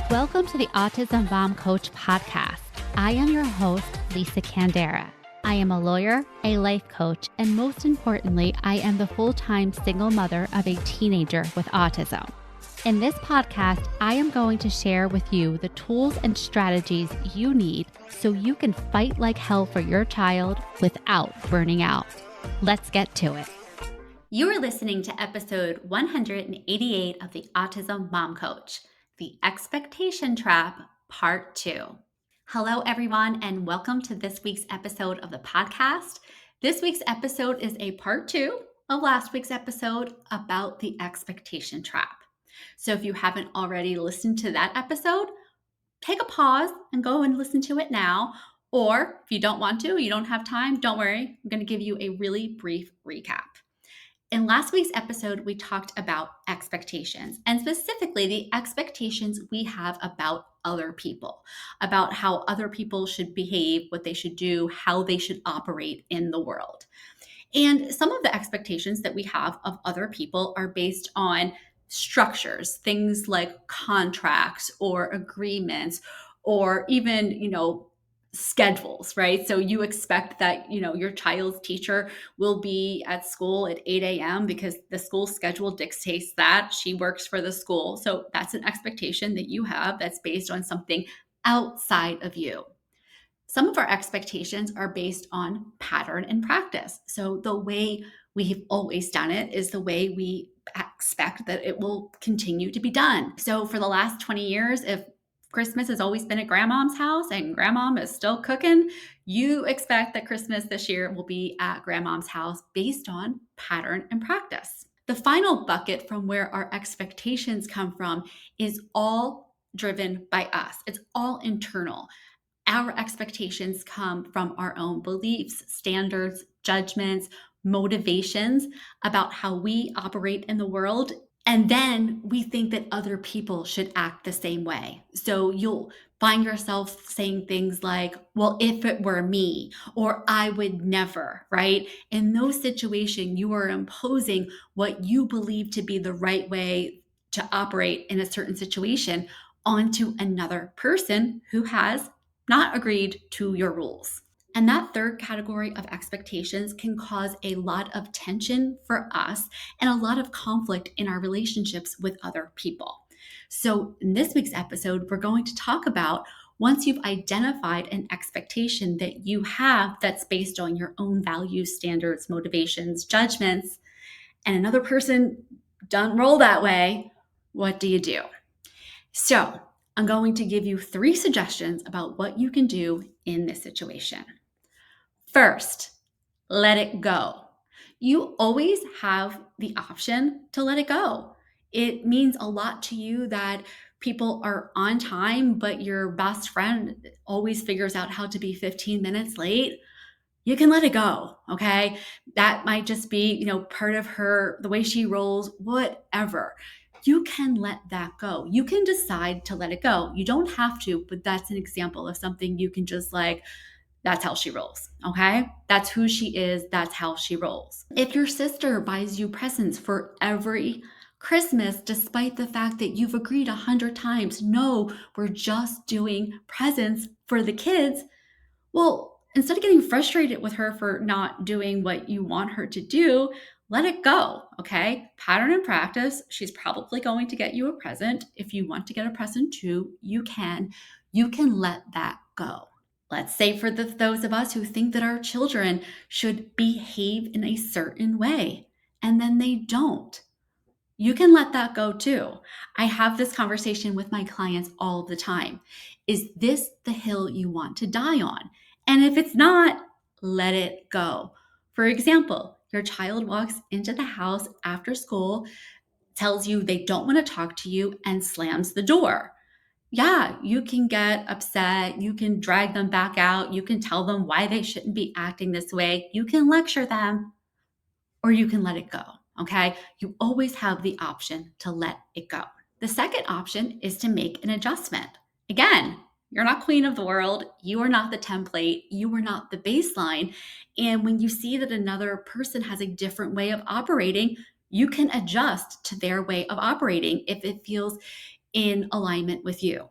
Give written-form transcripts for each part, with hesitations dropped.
Welcome to the Autism Mom Coach podcast. I am your host, Lisa Candera. I am a lawyer, a life coach, and most importantly, I am the full-time single mother of a teenager with autism. In this podcast, I am going to share with you the tools and strategies you need so you can fight like hell for your child without burning out. Let's get to it. You are listening to episode 188 of the Autism Mom Coach, The Expectation Trap, Part 2. Hello, everyone, and welcome to this week's episode of the podcast. This week's episode is a part 2 of last week's episode about the expectation trap. So if you haven't already listened to that episode, take a pause and go and listen to it now. Or if you don't want to, you don't have time, don't worry. I'm going to give you a really brief recap. In last week's episode, we talked about expectations, and specifically the expectations we have about other people, about how other people should behave, what they should do, how they should operate in the world. And some of the expectations that we have of other people are based on structures, things like contracts or agreements, or even, schedules, right? So you expect that, your child's teacher will be at school at 8 a.m. because the school schedule dictates that she works for the school. So that's an expectation that you have that's based on something outside of you. Some of our expectations are based on pattern and practice. So the way we've always done it is the way we expect that it will continue to be done. So for the last 20 years, if Christmas has always been at grandmom's house and grandmom is still cooking, you expect that Christmas this year will be at grandmom's house based on pattern and practice. The final bucket from where our expectations come from is all driven by us. It's all internal. Our expectations come from our own beliefs, standards, judgments, motivations about how we operate in the world. And then we think that other people should act the same way. So you'll find yourself saying things like, well, if it were me, or I would never, right? In those situations, you are imposing what you believe to be the right way to operate in a certain situation onto another person who has not agreed to your rules. And that third category of expectations can cause a lot of tension for us and a lot of conflict in our relationships with other people. So in this week's episode, we're going to talk about once you've identified an expectation that you have that's based on your own values, standards, motivations, judgments, and another person doesn't roll that way, what do you do? So I'm going to give you 3 suggestions about what you can do in this situation. First, let it go. You always have the option to let it go. It means a lot to you that people are on time, but your best friend always figures out how to be 15 minutes late. You can let it go, okay? That might just be, part of the way she rolls, whatever. You can let that go. You can decide to let it go. You don't have to, but that's an example of something you can just that's how she rolls, okay? That's who she is. That's how she rolls. If your sister buys you presents for every Christmas, despite the fact that you've agreed 100 times, no, we're just doing presents for the kids, well, instead of getting frustrated with her for not doing what you want her to do, let it go, okay? Pattern and practice. She's probably going to get you a present. If you want to get a present too, you can. You can let that go. Let's say for those of us who think that our children should behave in a certain way, and then they don't. You can let that go too. I have this conversation with my clients all the time. Is this the hill you want to die on? And if it's not, let it go. For example, your child walks into the house after school, tells you they don't want to talk to you, and slams the door. Yeah, you can get upset. You can drag them back out. You can tell them why they shouldn't be acting this way. You can lecture them, or you can let it go, okay? You always have the option to let it go. The second option is to make an adjustment. Again, you're not queen of the world. You are not the template. You are not the baseline. And when you see that another person has a different way of operating, you can adjust to their way of operating if it feels in alignment with you.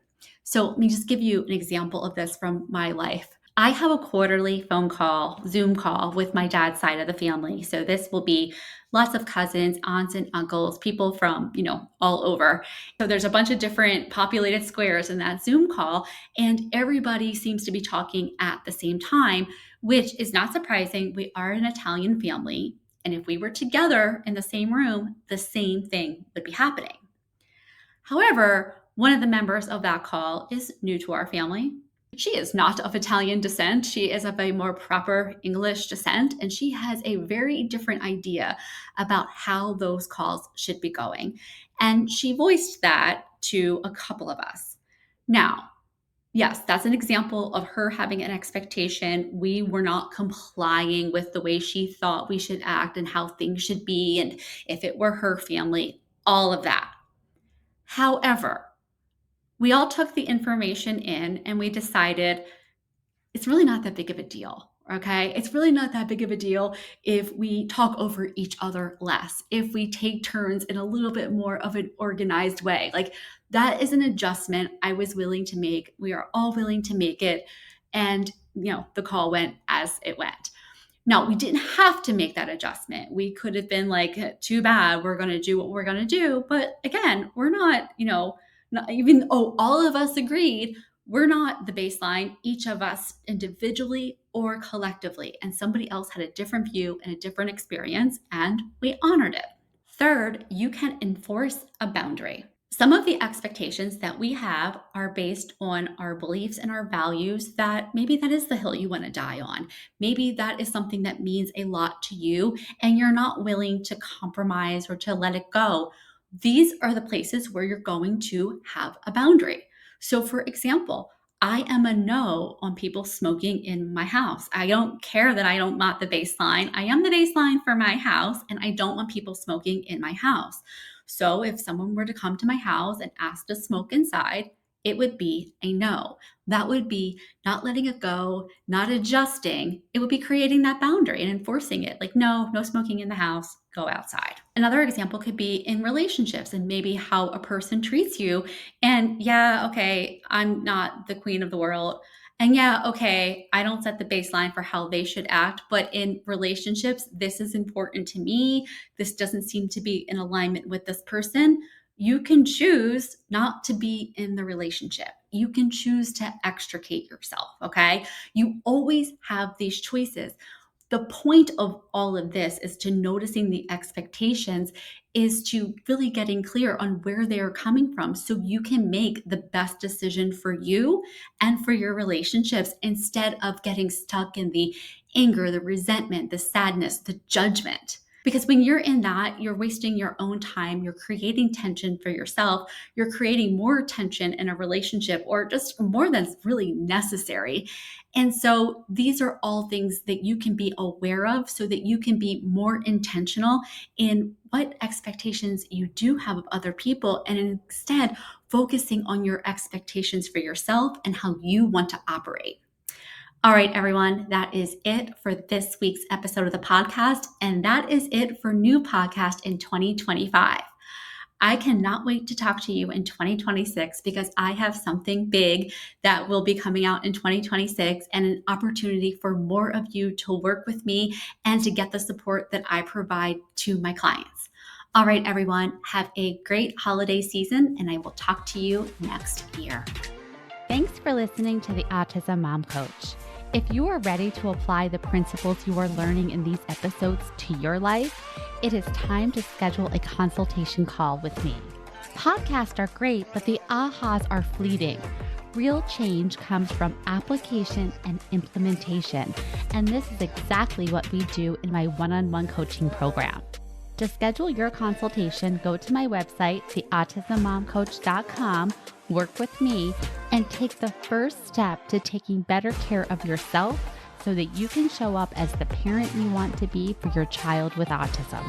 So let me just give you an example of this from my life. I have a quarterly phone call, Zoom call with my dad's side of the family. So this will be lots of cousins, aunts and uncles, people from, all over. So there's a bunch of different populated squares in that Zoom call, and everybody seems to be talking at the same time, which is not surprising. We are an Italian family, and if we were together in the same room, the same thing would be happening. However, one of the members of that call is new to our family. She is not of Italian descent. She is of a more proper English descent, and she has a very different idea about how those calls should be going. And she voiced that to a couple of us. Now, yes, that's an example of her having an expectation. We were not complying with the way she thought we should act and how things should be, and if it were her family, all of that. However, we all took the information in and we decided it's really not that big of a deal. Okay. It's really not that big of a deal if we talk over each other less, if we take turns in a little bit more of an organized way. Like, that is an adjustment I was willing to make. We are all willing to make it. And, the call went as it went. Now, we didn't have to make that adjustment. We could have been like, too bad, we're going to do what we're going to do. But again, we're not, not even, all of us agreed, we're not the baseline, each of us individually or collectively. And somebody else had a different view and a different experience, and we honored it. Third, you can enforce a boundary. Some of the expectations that we have are based on our beliefs and our values, that maybe that is the hill you want to die on. Maybe that is something that means a lot to you and you're not willing to compromise or to let it go. These are the places where you're going to have a boundary. So for example, I am a no on people smoking in my house. I don't care that I don't want the baseline. I am the baseline for my house, and I don't want people smoking in my house. So if someone were to come to my house and ask to smoke inside, it would be a no. That would be not letting it go, not adjusting. It would be creating that boundary and enforcing it. Like, no smoking in the house, go outside. Another example could be in relationships and maybe how a person treats you. And yeah, okay, I'm not the queen of the world. And yeah, okay, I don't set the baseline for how they should act, but in relationships, this is important to me. This doesn't seem to be in alignment with this person. You can choose not to be in the relationship. You can choose to extricate yourself, okay? You always have these choices. The point of all of this is to noticing the expectations, is to really getting clear on where they are coming from so you can make the best decision for you and for your relationships, instead of getting stuck in the anger, the resentment, the sadness, the judgment. Because when you're in that, you're wasting your own time. You're creating tension for yourself. You're creating more tension in a relationship, or just more than's really necessary. And so these are all things that you can be aware of so that you can be more intentional in what expectations you do have of other people, and instead focusing on your expectations for yourself and how you want to operate. All right, everyone, that is it for this week's episode of the podcast. And that is it for new podcast in 2025. I cannot wait to talk to you in 2026, because I have something big that will be coming out in 2026, and an opportunity for more of you to work with me and to get the support that I provide to my clients. All right, everyone, have a great holiday season, and I will talk to you next year. Thanks for listening to the Autism Mom Coach. If you are ready to apply the principles you are learning in these episodes to your life, it is time to schedule a consultation call with me. Podcasts are great, but the ahas are fleeting. Real change comes from application and implementation, and this is exactly what we do in my one-on-one coaching program. To schedule your consultation, go to my website, theautismmomcoach.com, work with me, and take the first step to taking better care of yourself so that you can show up as the parent you want to be for your child with autism.